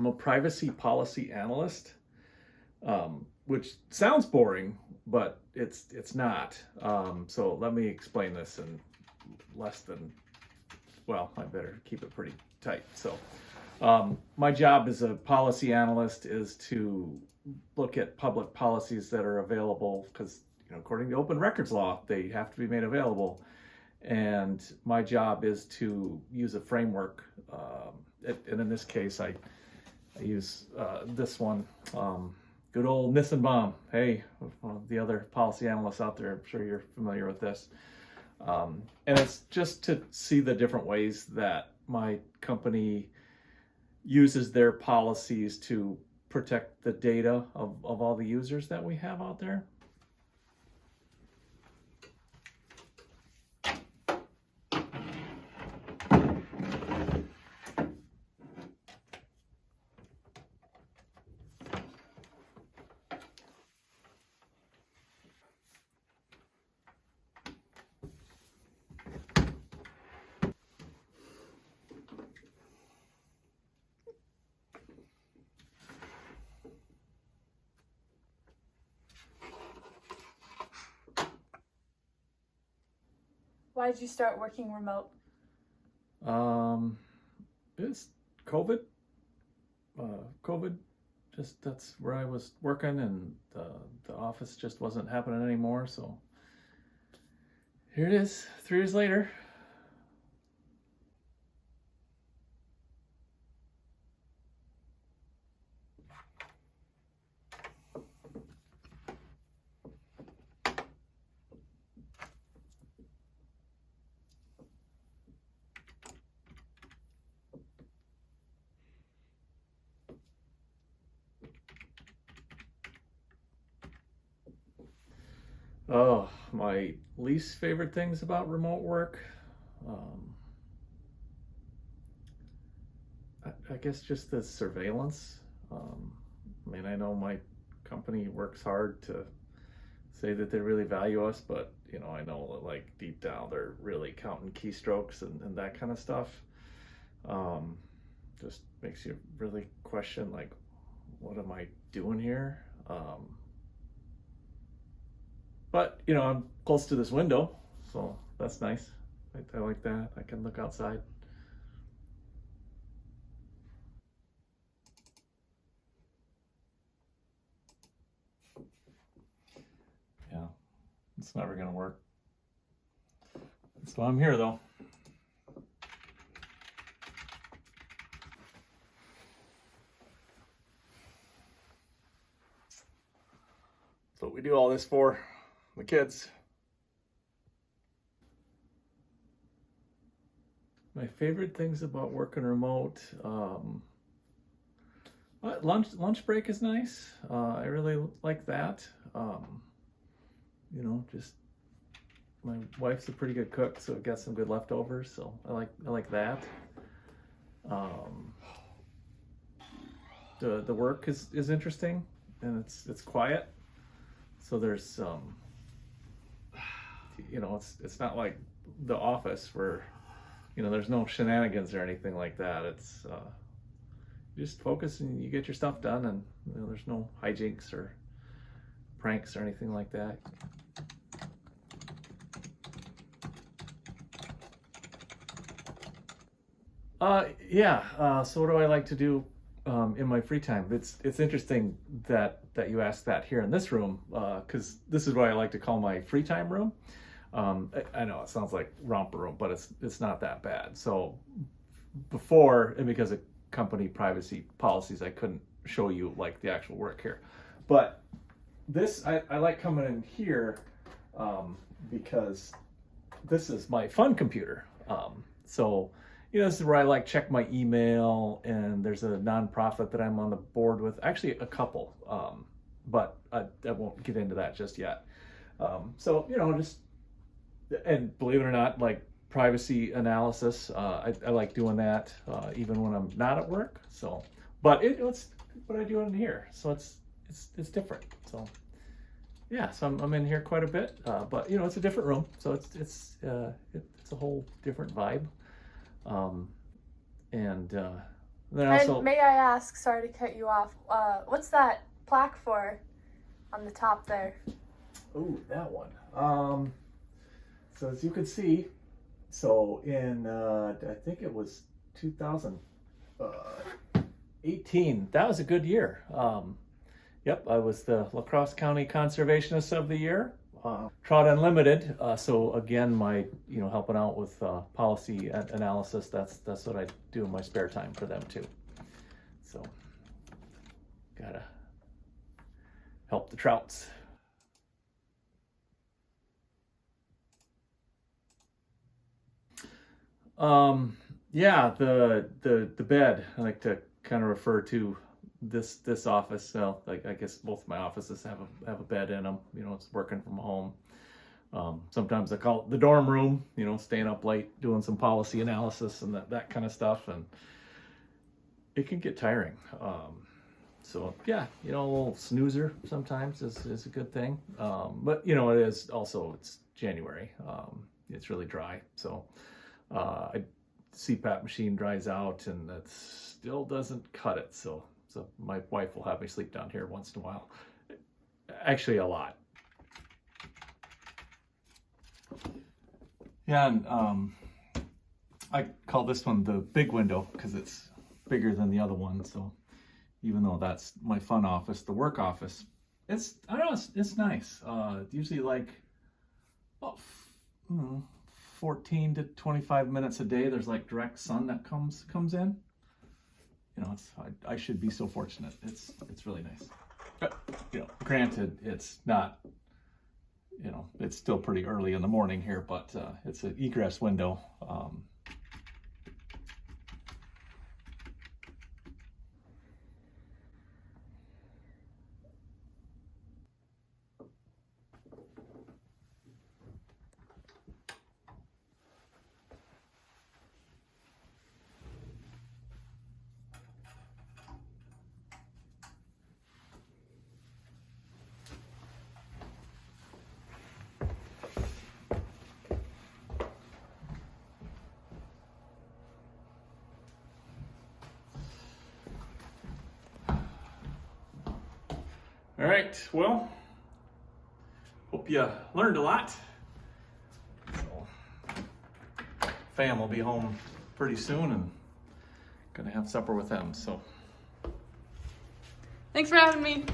I'm a privacy policy analyst, which sounds boring, but it's not. So let me explain this in less than, well, I better keep it pretty tight. So my job as a policy analyst is to look at public policies that are available because, according to open records law, they have to be made available. And my job is to use a framework. And in this case, I use this one. Good old Nissenbaum. Hey, one of the other policy analysts out there, I'm sure you're familiar with this. And it's just to see the different ways that my company uses their policies to protect the data of all the users that we have out there. Why did you start working remote? It's COVID. COVID, just that's where I was working, and the office just wasn't happening anymore. So here it is, 3 years later. Oh, my least favorite things about remote work. I guess just the surveillance. I know my company works hard to say that they really value us, but I know that, like, deep down they're really counting keystrokes and that kind of stuff. Just makes you really question, like, what am I doing here? But I'm close to this window, so that's nice. I like that. I can look outside. Yeah, it's never gonna work. So I'm here though. That's what we do all this for. The kids. My favorite things about working remote, lunch break is nice. I really like that. Just my wife's a pretty good cook, so it got some good leftovers. So I like that. The work is interesting, and it's quiet. So there's it's not like the office where there's no shenanigans or anything like that. It's you just focus and you get your stuff done, and there's no hijinks or pranks or anything like that. So what do I like to do in my free time? It's interesting that you asked that here in this room, because this is what I like to call my free time room. I know it sounds like romper room, but it's not that bad. So before, and because of company privacy policies, I couldn't show you like the actual work here. But this, I like coming in here because this is my fun computer. So this is where I like check my email, and there's a nonprofit that I'm on the board with, actually a couple, but I won't get into that just yet. Just, and believe it or not, like privacy analysis, I like doing that even when I'm not at work. So, but it's what I do in here, so it's different. So yeah, so I'm in here quite a bit, but it's a different room, so it's a whole different vibe. And Then And also, may I ask, sorry to cut you off, what's that plaque for on the top there? oh, that one. So as you can see, so in I think it was 2018. That was a good year. Yep, I was the La Crosse County Conservationist of the Year. Trout Unlimited. So again, my helping out with policy analysis. That's what I do in my spare time for them too. So gotta help the trouts. Yeah, the bed. I like to kind of refer to this office. So like I guess both my offices have a bed in them. It's working from home. Sometimes I call it the dorm room. Staying up late doing some policy analysis and that kind of stuff, and it can get tiring. So yeah, a little snoozer sometimes is a good thing. But it is also, it's January. It's really dry, so CPAP machine dries out, and that still doesn't cut it. So my wife will have me sleep down here once in a while. Actually, a lot. Yeah, and I call this one the big window because it's bigger than the other one. So even though that's my fun office, the work office, I don't know, it's nice. Usually like 14 to 25 minutes a day. There's like direct sun that comes in. I should be so fortunate. It's really nice. But granted, it's not. It's still pretty early in the morning here, but it's an egress window. All right, well, hope you learned a lot. So, fam will be home pretty soon and gonna have supper with them, so. Thanks for having me.